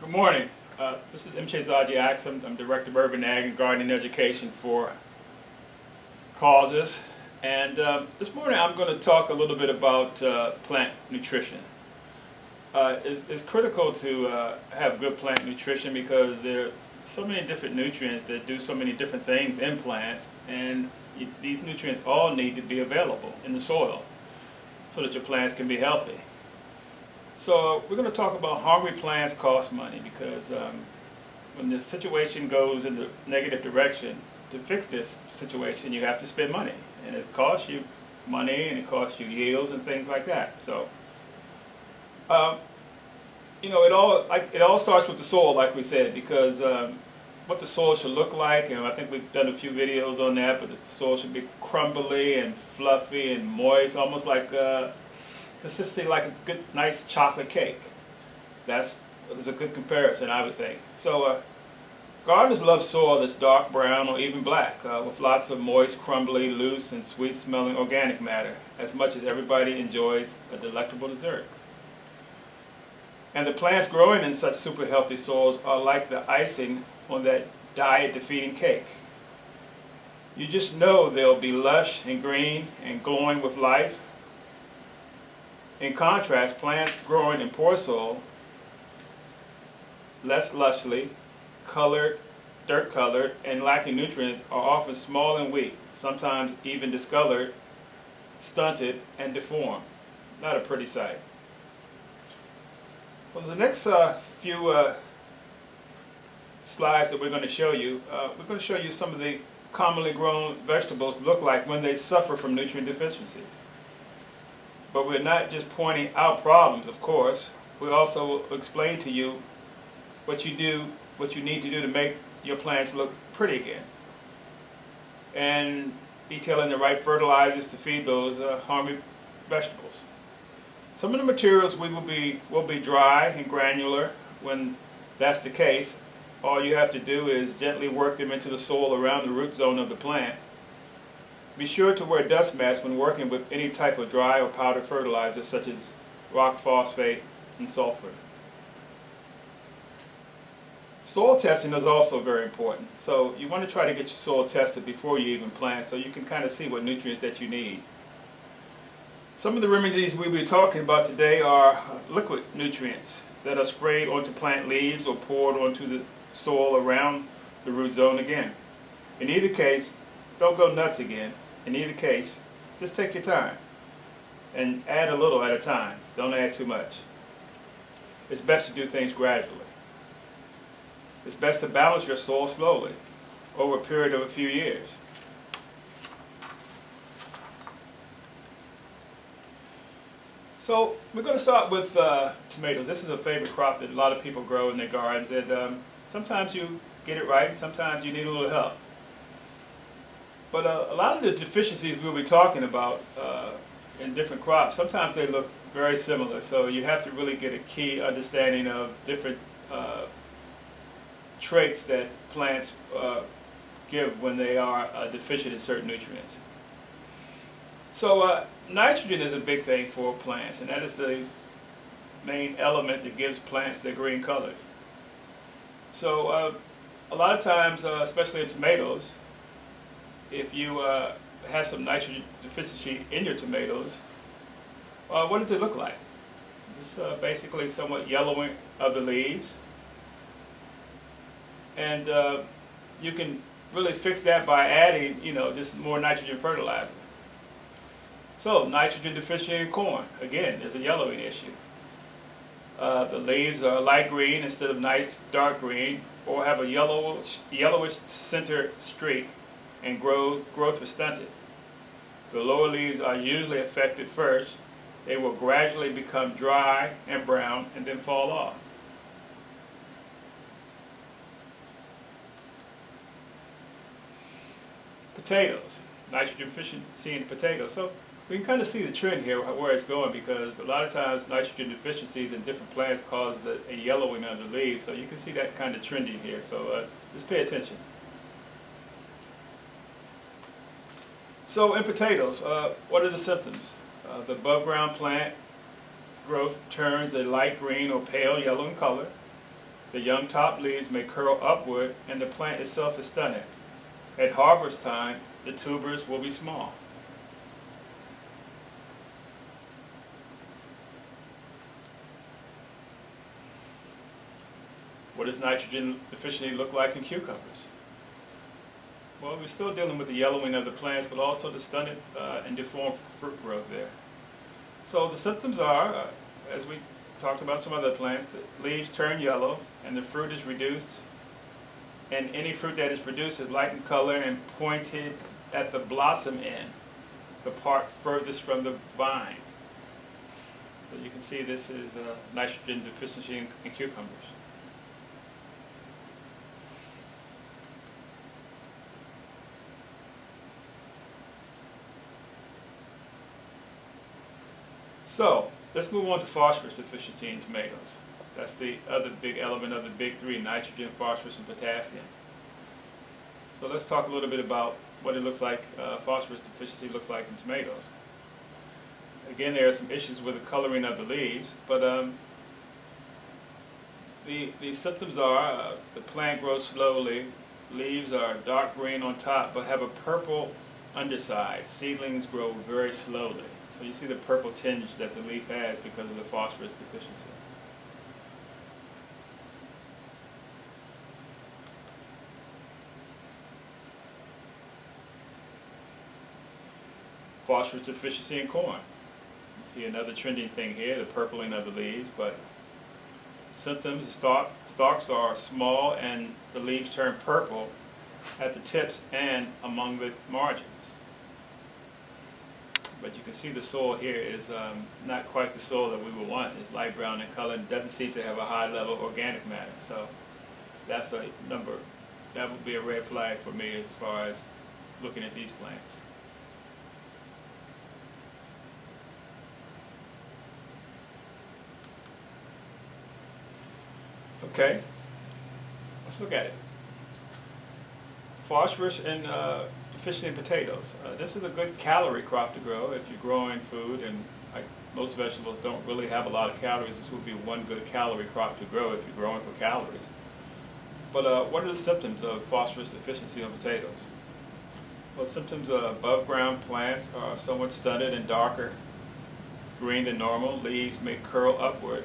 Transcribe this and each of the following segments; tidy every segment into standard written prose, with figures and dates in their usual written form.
Good morning. This is M. Axum. I'm Director of Urban Ag and Gardening Education for Causes. And this morning I'm going to talk a little bit about plant nutrition. It's critical to have good plant nutrition because there are so many different nutrients that do so many different things in plants, and these nutrients all need to be available in the soil so that your plants can be healthy. So we're going to talk about hungry plants cost money, because when the situation goes in the negative direction, to fix this situation you have to spend money, and it costs you money and it costs you yields and things like that. So it all starts with the soil, like we said, because what the soil should look like, and I think we've done a few videos on that, but the soil should be crumbly and fluffy and moist, almost like consistency like a good, nice chocolate cake. That's a good comparison, I would think. So gardeners love soil that's dark brown or even black, with lots of moist, crumbly, loose, and sweet-smelling organic matter, as much as everybody enjoys a delectable dessert. And the plants growing in such super healthy soils are like the icing on that diet-defeating cake. You just know they'll be lush and green and glowing with life. In contrast, plants growing in poor soil, less lushly, colored, dirt-colored, and lacking nutrients, are often small and weak, sometimes even discolored, stunted, and deformed. Not a pretty sight. Well, the next few slides that we're going to show you, some of the commonly grown vegetables look like when they suffer from nutrient deficiencies. But we're not just pointing out problems, of course. We also explain to you what you need to do to make your plants look pretty again, and detailing the right fertilizers to feed those hungry vegetables. Some of the materials will be dry and granular. When that's the case, all you have to do is gently work them into the soil around the root zone of the plant. Be sure to wear dust masks when working with any type of dry or powdered fertilizer, such as rock phosphate and sulfur. Soil testing is also very important. So you want to try to get your soil tested before you even plant, so you can kind of see what nutrients that you need. Some of the remedies we'll be talking about today are liquid nutrients that are sprayed onto plant leaves or poured onto the soil around the root zone again. In either case, don't go nuts again. In either case, just take your time and add a little at a time. Don't add too much. It's best to do things gradually. It's best to balance your soil slowly over a period of a few years. So we're going to start with tomatoes. This is a favorite crop that a lot of people grow in their gardens, and sometimes you get it right, sometimes you need a little help. But a lot of the deficiencies we'll be talking about in different crops, sometimes they look very similar, so you have to really get a key understanding of different traits that plants give when they are deficient in certain nutrients. So nitrogen is a big thing for plants, and that is the main element that gives plants their green color. So a lot of times, especially in tomatoes, if you have some nitrogen deficiency in your tomatoes, what does it look like? It's basically somewhat yellowing of the leaves, and you can really fix that by adding, just more nitrogen fertilizer. So nitrogen deficiency in corn, again, is a yellowing issue. The leaves are light green instead of nice dark green, or have a yellowish center streak, and growth is stunted. The lower leaves are usually affected first. They will gradually become dry and brown and then fall off. Potatoes, nitrogen deficiency in potatoes. So we can kind of see the trend here where it's going, because a lot of times nitrogen deficiencies in different plants cause a yellowing of the leaves. So you can see that kind of trending here. So just pay attention. So in potatoes, what are the symptoms? The above ground plant growth turns a light green or pale yellow in color. The young top leaves may curl upward and the plant itself is stunted. At harvest time, the tubers will be small. What does nitrogen deficiency look like in cucumbers? Well, we're still dealing with the yellowing of the plants, but also the stunted and deformed fruit growth there. So the symptoms are, as we talked about some other plants, the leaves turn yellow and the fruit is reduced, and any fruit that is produced is light in color and pointed at the blossom end, the part furthest from the vine. So you can see this is nitrogen deficiency in cucumbers. So let's move on to phosphorus deficiency in tomatoes. That's the other big element of the big three: nitrogen, phosphorus, and potassium. So let's talk a little bit about what it looks like, phosphorus deficiency looks like in tomatoes. Again, there are some issues with the coloring of the leaves, but the symptoms are the plant grows slowly, leaves are dark green on top but have a purple underside. Seedlings grow very slowly. So you see the purple tinge that the leaf has because of the phosphorus deficiency. Phosphorus deficiency in corn. You see another trending thing here, the purpling of the leaves, but symptoms, the stalks are small and the leaves turn purple at the tips and among the margins. But you can see the soil here is not quite the soil that we would want. It's light brown in color and doesn't seem to have a high level of organic matter. So that's a number, that would be a red flag for me as far as looking at these plants. Okay, let's look at it. Phosphorus and deficiency in potatoes. This is a good calorie crop to grow if you're growing food, and like most vegetables don't really have a lot of calories. This would be one good calorie crop to grow if you're growing for calories. But what are the symptoms of phosphorus deficiency on potatoes? Well, symptoms of above ground plants are somewhat stunted and darker green than normal. Leaves may curl upward.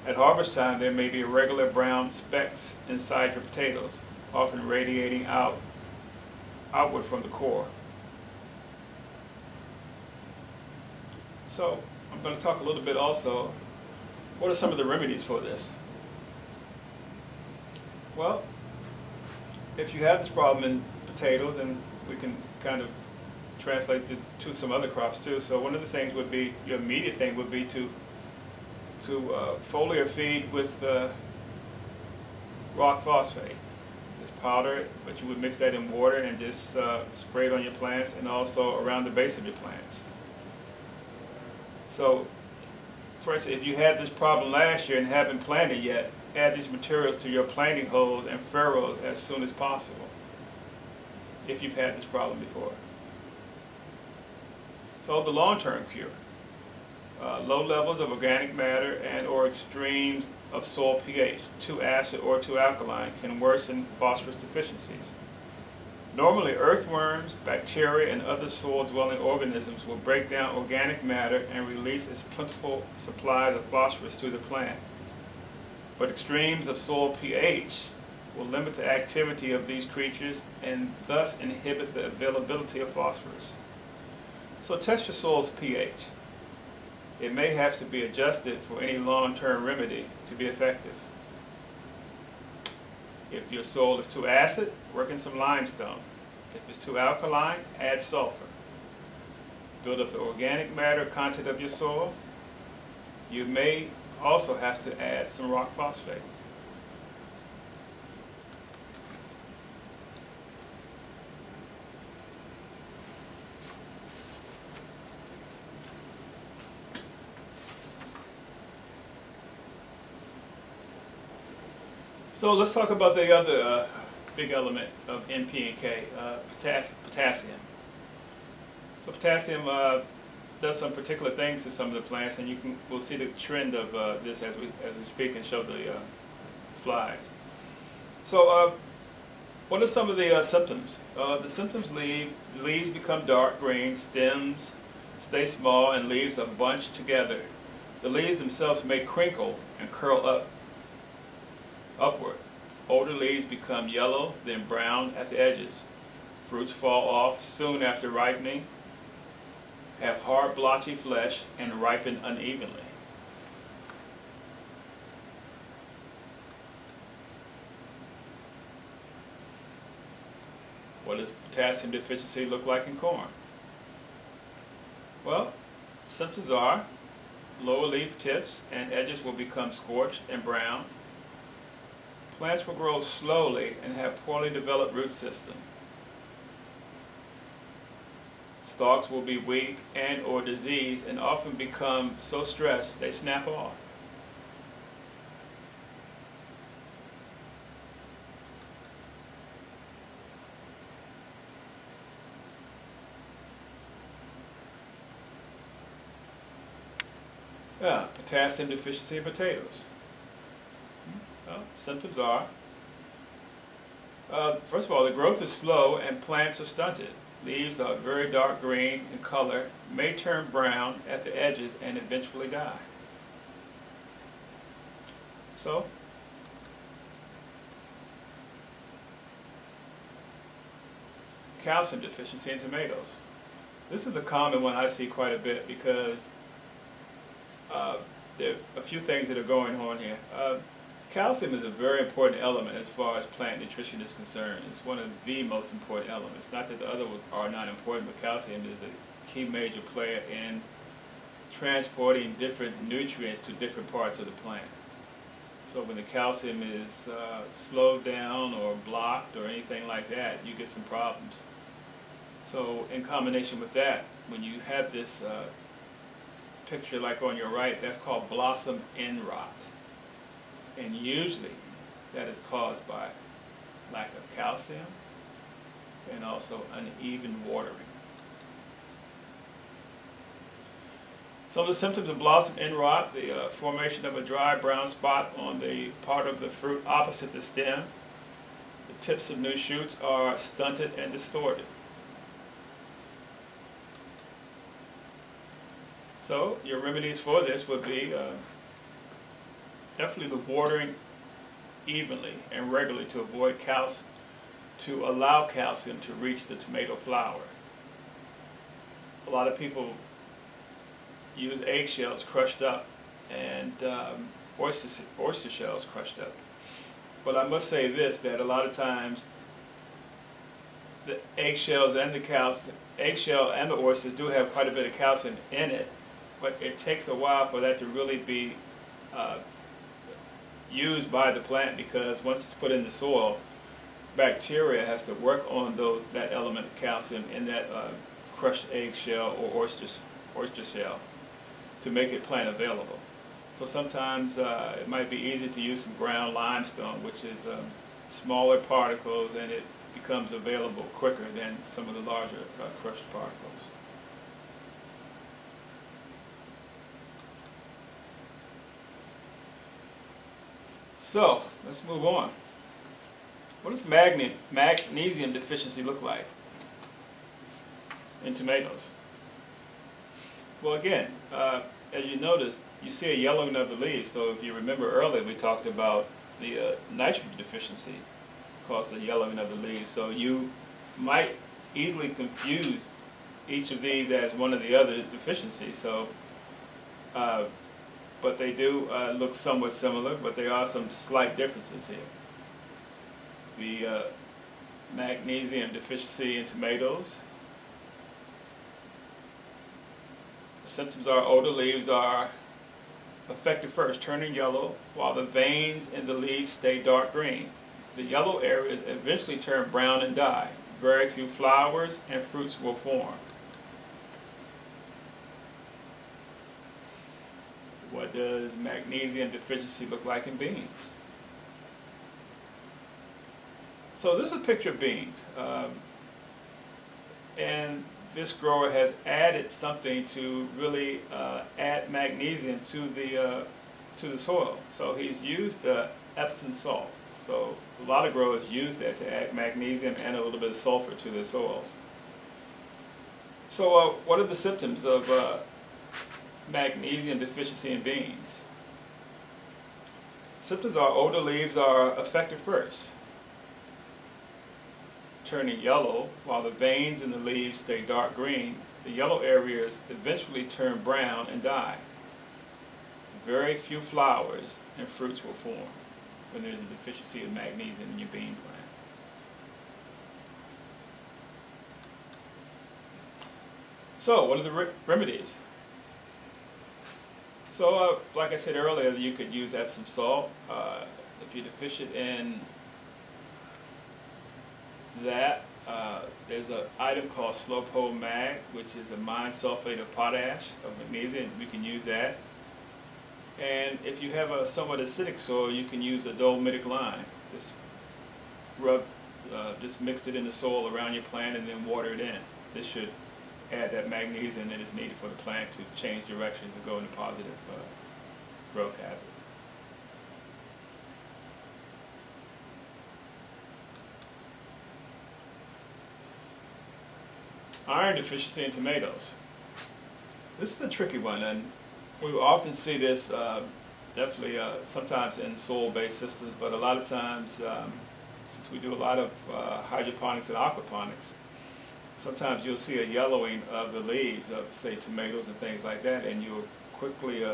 At harvest time, there may be irregular brown specks inside your potatoes, often radiating outward from the core. So I'm going to talk a little bit also, what are some of the remedies for this? Well, if you have this problem in potatoes, and we can kind of translate it to some other crops too. So one of the things would be, your immediate thing would be to foliar feed with rock phosphate. Just powder it, but you would mix that in water and just spray it on your plants and also around the base of your plants. So, for instance, if you had this problem last year and haven't planted yet, add these materials to your planting holes and furrows as soon as possible, if you've had this problem before. So the long-term cure. Low levels of organic matter and or extremes of soil pH, too acid or too alkaline, can worsen phosphorus deficiencies. Normally, earthworms, bacteria, and other soil-dwelling organisms will break down organic matter and release its plentiful supplies of phosphorus to the plant. But extremes of soil pH will limit the activity of these creatures and thus inhibit the availability of phosphorus. So test your soil's pH. It may have to be adjusted for any long-term remedy to be effective. If your soil is too acid, work in some limestone. If it's too alkaline, add sulfur. Build up the organic matter content of your soil. You may also have to add some rock phosphate. So let's talk about the other big element of NP and K, potassium. So potassium does some particular things to some of the plants, and we'll see the trend of this as we speak and show slides. So what are some of the symptoms? The symptoms: leaves become dark green, stems stay small, and leaves are bunched together. The leaves themselves may crinkle and curl upward. Older leaves become yellow, then brown at the edges. Fruits fall off soon after ripening, have hard blotchy flesh, and ripen unevenly. What does potassium deficiency look like in corn? Well, symptoms are lower leaf tips and edges will become scorched and brown. Plants will grow slowly and have poorly developed root system. Stalks will be weak and or diseased and often become so stressed they snap off. Potassium deficiency in potatoes. Well, symptoms are, first of all, the growth is slow and plants are stunted. Leaves are very dark green in color, may turn brown at the edges and eventually die. So, calcium deficiency in tomatoes. This is a common one I see quite a bit because there are a few things that are going on here. Calcium is a very important element as far as plant nutrition is concerned. It's one of the most important elements. Not that the others are not important, but calcium is a key major player in transporting different nutrients to different parts of the plant. So when the calcium is slowed down or blocked or anything like that, you get some problems. So in combination with that, when you have this picture like on your right, that's called blossom end rot. And usually that is caused by lack of calcium and also uneven watering. Some of the symptoms of blossom end rot: the formation of a dry brown spot on the part of the fruit opposite the stem. The tips of new shoots are stunted and distorted. So your remedies for this would be definitely the watering evenly and regularly to avoid calcium, to allow calcium to reach the tomato flower. A lot of people use eggshells crushed up and oyster shells crushed up. But I must say this, that a lot of times the eggshells and the oysters do have quite a bit of calcium in it, but it takes a while for that to really be used by the plant, because once it's put in the soil, bacteria has to work on that element of calcium in that crushed eggshell or oyster shell to make it plant available. So sometimes it might be easy to use some ground limestone, which is smaller particles, and it becomes available quicker than some of the larger crushed particles. So let's move on. What does magnesium deficiency look like in tomatoes? Well, again, as you notice, you see a yellowing of the leaves. So if you remember earlier, we talked about the nitrogen deficiency caused the yellowing of the leaves. So you might easily confuse each of these as one of the other deficiencies. So, but they do look somewhat similar, but there are some slight differences here. The magnesium deficiency in tomatoes. The symptoms are older leaves are affected first, turning yellow, while the veins in the leaves stay dark green. The yellow areas eventually turn brown and die. Very few flowers and fruits will form. What does magnesium deficiency look like in beans? So this is a picture of beans. And this grower has added something to really add magnesium to to the soil. So he's used Epsom salt. So a lot of growers use that to add magnesium and a little bit of sulfur to their soils. So what are the symptoms of magnesium deficiency in beans? Symptoms are older leaves are affected first, turning yellow while the veins in the leaves stay dark green. The yellow areas eventually turn brown and die. Very few flowers and fruits will form when there's a deficiency of magnesium in your bean plant. So, what are the remedies? So, like I said earlier, you could use Epsom salt. If you're deficient in that, there's an item called Slow-Po Mag, which is a mined sulfate of potash, of magnesium. We can use that. And if you have a somewhat acidic soil, you can use a dolomitic lime. Just just mix it in the soil around your plant and then water it in. This should add that magnesium that is needed for the plant to change direction to go into positive growth habit. Iron deficiency in tomatoes. This is a tricky one, and we often see this definitely sometimes in soil-based systems, but a lot of times, since we do a lot of hydroponics and aquaponics, sometimes you'll see a yellowing of the leaves of, say, tomatoes and things like that, and you'll quickly,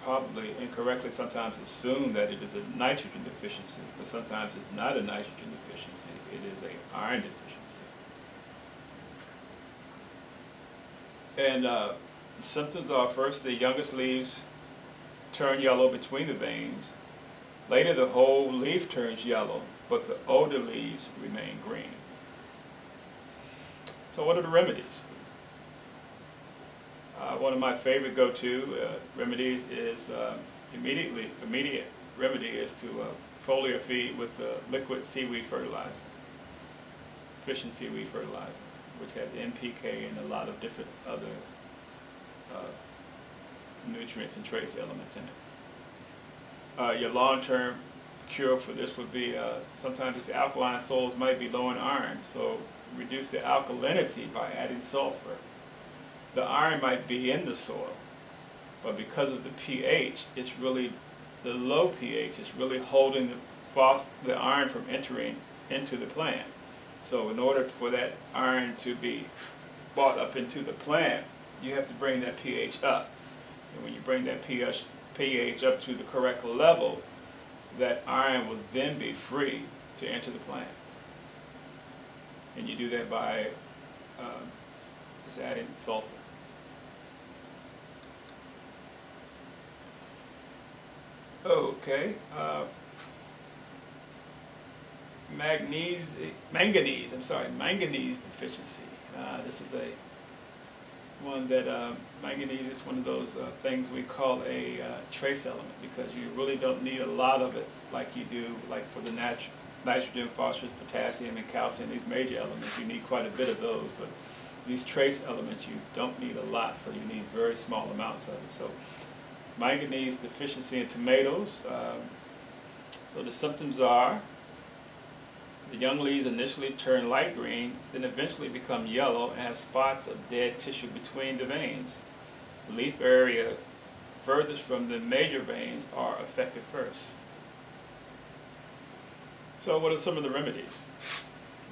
probably incorrectly sometimes assume that it is a nitrogen deficiency, but sometimes it's not a nitrogen deficiency, it is an iron deficiency. And symptoms are, first, the youngest leaves turn yellow between the veins. Later, the whole leaf turns yellow, but the older leaves remain green. So what are the remedies? One of my favorite go-to remedies is immediate remedy is to foliar feed with liquid seaweed fertilizer, deficient seaweed fertilizer, which has NPK and a lot of different other nutrients and trace elements in it. Your long-term cure for this would be sometimes if the alkaline soils might be low in iron, so reduce the alkalinity by adding sulfur. The iron might be in the soil, but because of the pH, it's really the low pH. It's really holding the iron from entering into the plant. So in order for that iron to be brought up into the plant, you have to bring that pH up. And when you bring that pH up to the correct level, that iron will then be free to enter the plant. And you do that by just adding sulfur. Okay. Manganese deficiency. This is one that manganese is one of those things we call a trace element, because you really don't need a lot of it like you do like for the nitrogen, phosphorus, potassium, and calcium, these major elements. You need quite a bit of those, but these trace elements you don't need a lot, so you need very small amounts of it. So manganese deficiency in tomatoes. So the symptoms are the young leaves initially turn light green, then eventually become yellow and have spots of dead tissue between the veins. The leaf area furthest from the major veins are affected first. So what are some of the remedies?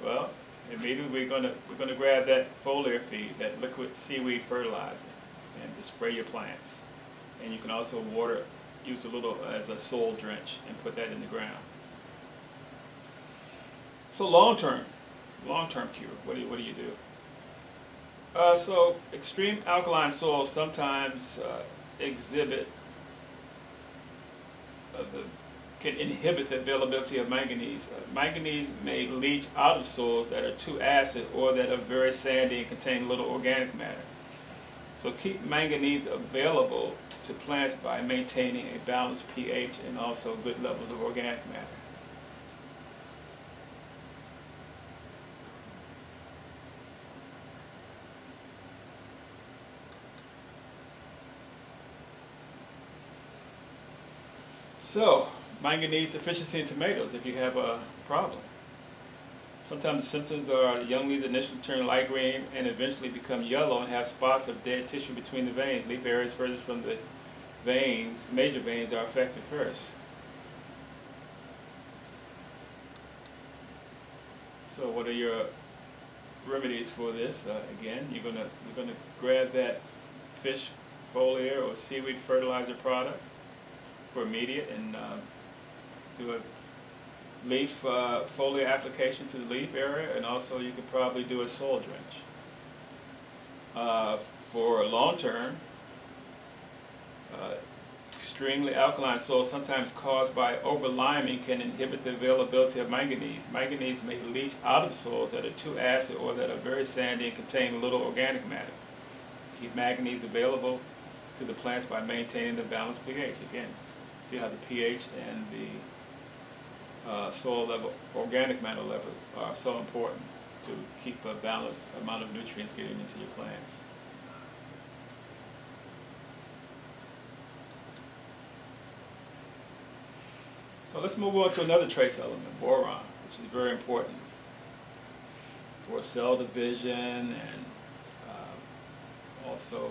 Well, immediately we're going to grab that foliar feed, that liquid seaweed fertilizer, and to spray your plants. And you can also use a little as a soil drench and put that in the ground. So long-term cure, what do you do? So extreme alkaline soils sometimes can inhibit the availability of manganese. Manganese may leach out of soils that are too acid or that are very sandy and contain little organic matter. So keep manganese available to plants by maintaining a balanced pH and also good levels of organic matter. So, manganese deficiency in tomatoes if you have a problem. Sometimes the symptoms are the young leaves initially turn light green and eventually become yellow and have spots of dead tissue between the veins. Leaf areas furthest from the veins, major veins, are affected first. So what are your remedies for this? Again, you're gonna grab that fish foliar or seaweed fertilizer product for immediate and do a leaf foliar application to the leaf area, and also you could probably do a soil drench. For long term, extremely alkaline soil, sometimes caused by overliming, can inhibit the availability of manganese. Manganese may leach out of soils that are too acid or that are very sandy and contain little organic matter. Keep manganese available to the plants by maintaining the balanced pH. Again, see how the pH and the soil level, organic matter levels are so important to keep a balanced amount of nutrients getting into your plants. So let's move on to another trace element, boron, which is very important for cell division and also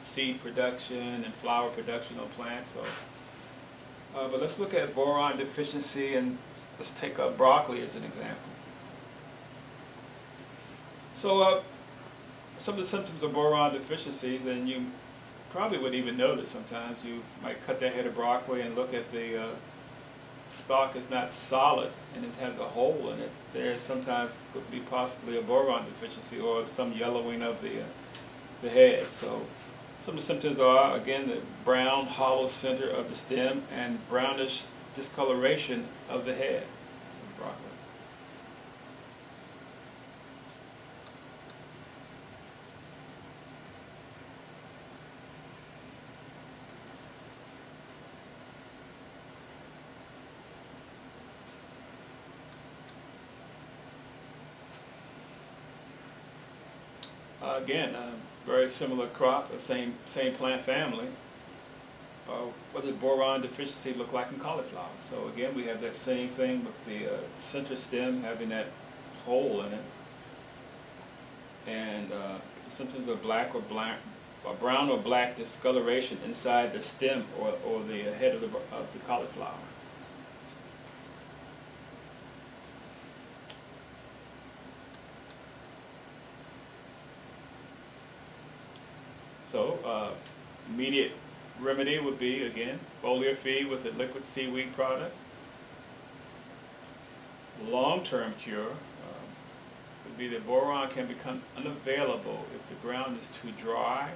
seed production and flower production on plants. So, but let's look at boron deficiency, and let's take broccoli as an example. So some of the symptoms of boron deficiencies, and you probably would even notice sometimes, you might cut that head of broccoli and look at the stalk is not solid and it has a hole in it. There sometimes could be possibly a boron deficiency or some yellowing of the head. So some of the symptoms are, again, the brown hollow center of the stem and brownish discoloration of the head of broccoli. Again, very similar crop, the same plant family. What does boron deficiency look like in cauliflower? So again, we have that same thing with the center stem having that hole in it, and the symptoms of brown or black discoloration inside the stem or the head of the cauliflower. So immediate remedy would be, again, foliar feed with a liquid seaweed product. Long-term cure would be that boron can become unavailable if the ground is too dry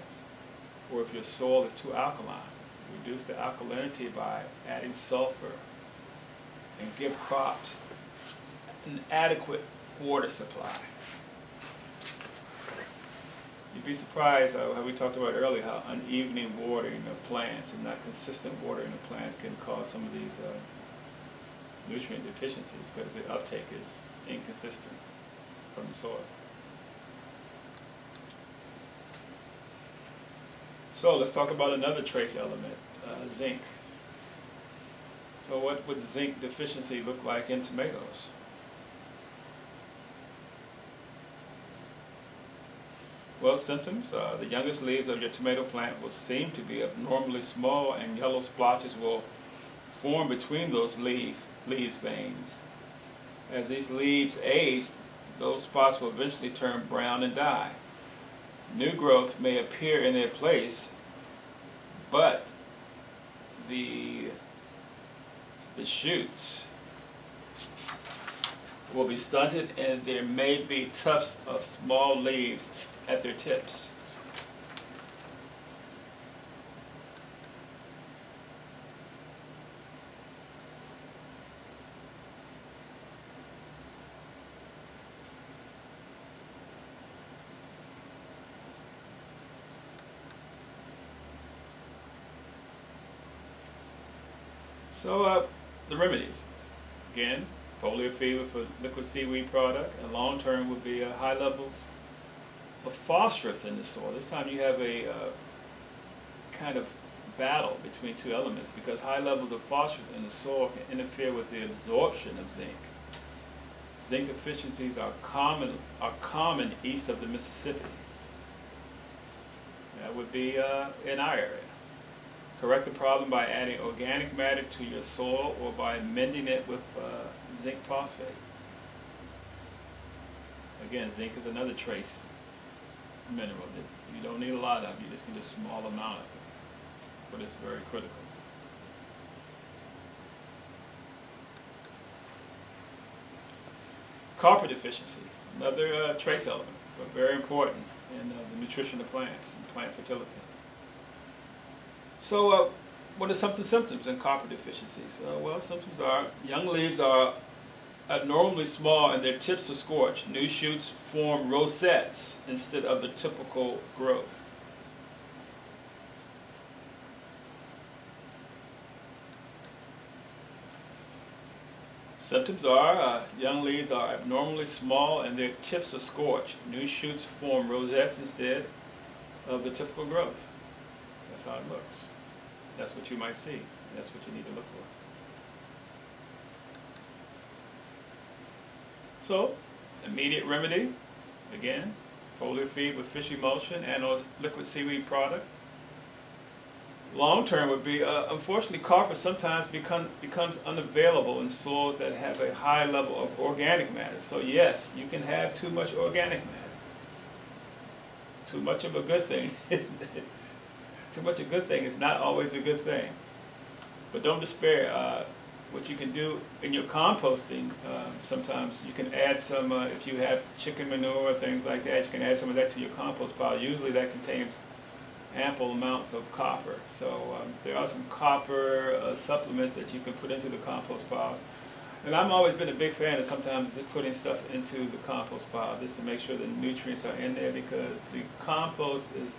or if your soil is too alkaline. Reduce the alkalinity by adding sulfur and give crops an adequate water supply. You'd be surprised how we talked about earlier how uneven watering of plants and not consistent watering of plants can cause some of these nutrient deficiencies because the uptake is inconsistent from the soil. So let's talk about another trace element, zinc. So what would zinc deficiency look like in tomatoes? Well, symptoms, the youngest leaves of your tomato plant will seem to be abnormally small, and yellow splotches will form between those leaves veins. As these leaves age, those spots will eventually turn brown and die. New growth may appear in their place, but the shoots will be stunted, and there may be tufts of small leaves at their tips. So the remedies, again, foliar feed with a liquid seaweed product, and long term would be high levels of phosphorus in the soil. This time you have a kind of battle between two elements because high levels of phosphorus in the soil can interfere with the absorption of zinc. Zinc deficiencies are common east of the Mississippi. That would be in our area. Correct the problem by adding organic matter to your soil or by amending it with zinc phosphate. Again, zinc is another trace mineral that you don't need a lot of, you just need a small amount of it, but it's very critical. Copper deficiency, another trace element, but very important in the nutrition of plants and plant fertility. So what are some of the symptoms in copper deficiencies? Well, symptoms are young leaves are abnormally small and their tips are scorched. New shoots form rosettes instead of the typical growth. Symptoms are young leaves are abnormally small and their tips are scorched. New shoots form rosettes instead of the typical growth. That's how it looks. That's what you might see. That's what you need to look for. So, immediate remedy, again, foliar feed with fish emulsion and or liquid seaweed product. Long term would be, unfortunately, copper sometimes becomes unavailable in soils that have a high level of organic matter. So yes, you can have too much organic matter. Too much of a good thing. Too much a good thing is not always a good thing. But don't despair. What you can do in your composting, sometimes you can add some, if you have chicken manure or things like that, you can add some of that to your compost pile. Usually that contains ample amounts of copper. So there are some copper supplements that you can put into the compost pile. And I've always been a big fan of sometimes just putting stuff into the compost pile just to make sure the nutrients are in there, because the compost is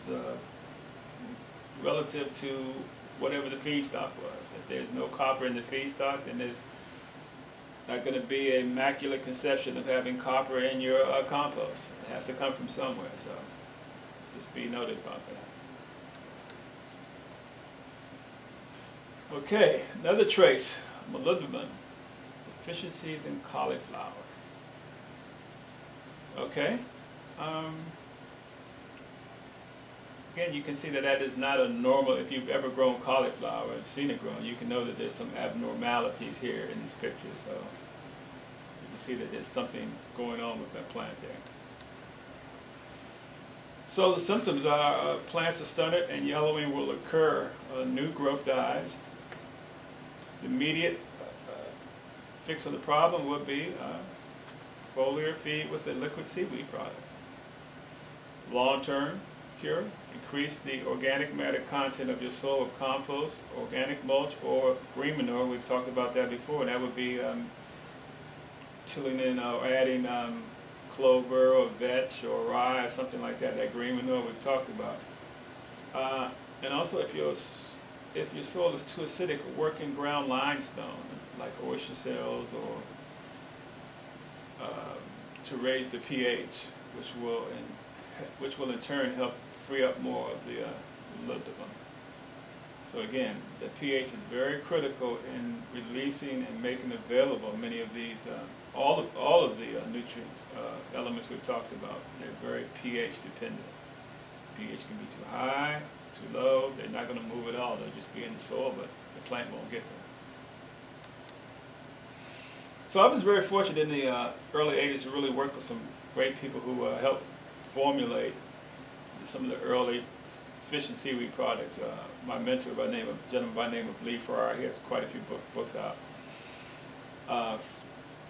relative to whatever the feedstock was. If there's no copper in the feedstock, then there's not going to be a immaculate conception of having copper in your compost. It has to come from somewhere, so just be noted about that. Okay, another trace, molybdenum, deficiencies in cauliflower. Okay. Again, you can see that that is not a normal, if you've ever grown cauliflower and seen it grown, you can know that there's some abnormalities here in these pictures. So you can see that there's something going on with that plant there. So the symptoms are plants are stunted and yellowing will occur. New growth dies. The immediate fix of the problem would be foliar feed with a liquid seaweed product. Long-term cure, increase the organic matter content of your soil with compost, organic mulch, or green manure. We've talked about that before, and that would be tilling in or adding clover or vetch or rye or something like that. That green manure we've talked about. And also, if your soil is too acidic, work in ground limestone like oyster shells or to raise the pH, which will in turn help free up more of the molybdenum. So again, the pH is very critical in releasing and making available many of these, all of the nutrients, elements we've talked about. They're very pH dependent. pH can be too high, too low. They're not going to move at all. They'll just be in the soil, but the plant won't get there. So I was very fortunate in the early 80s to really work with some great people who helped formulate some of the early fish and seaweed products. My mentor, a gentleman by the name of Lee Farrar, he has quite a few books out.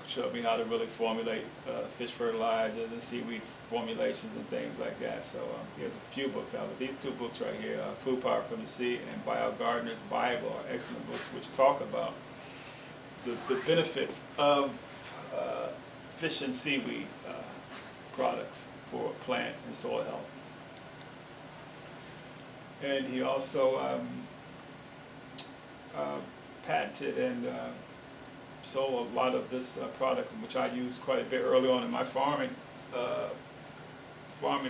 Showed me how to really formulate fish fertilizers and seaweed formulations and things like that. So he has a few books out. But these two books right here, Food Power from the Sea and Biogardener's Bible, are excellent books which talk about the benefits of fish and seaweed products for plant and soil health. And he also patented and sold a lot of this product, which I used quite a bit early on in my farming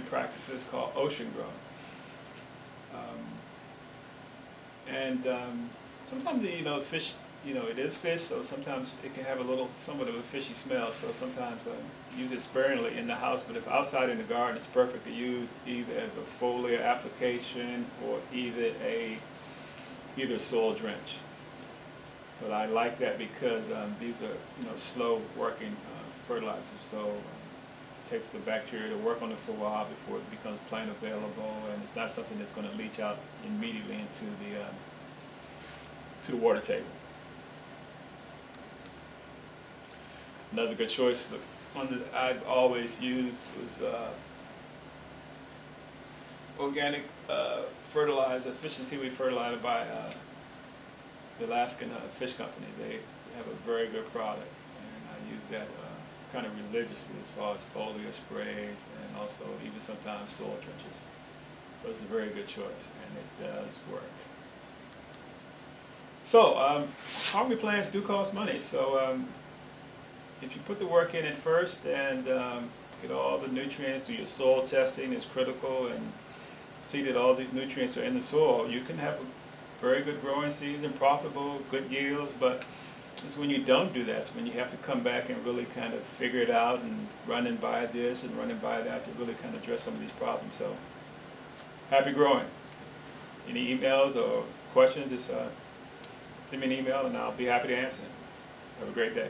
practices, called Ocean Grow. And sometimes fish, it is fish, so sometimes it can have a little, somewhat of a fishy smell. So sometimes use it sparingly in the house, but if outside in the garden, it's perfect to use either as a foliar application or either soil drench. But I like that because these are slow working fertilizers, so it takes the bacteria to work on it for a while before it becomes plant available, and it's not something that's going to leach out immediately into the water table. Another good choice, the one that I've always used was organic fertilizer, efficient seaweed fertilizer by the Alaskan Fish Company. They have a very good product, and I use that kind of religiously as far as foliar sprays and also even sometimes soil trenches. So it's a very good choice, and it does work. So harvest plants do cost money. So if you put the work in at first and get all the nutrients, do your soil testing is critical, and see that all these nutrients are in the soil, you can have a very good growing season, profitable, good yields. But it's when you don't do that, it's when you have to come back and really kind of figure it out and run and buy this and run and buy that to really kind of address some of these problems. So happy growing. Any emails or questions, just send me an email and I'll be happy to answer. Have a great day.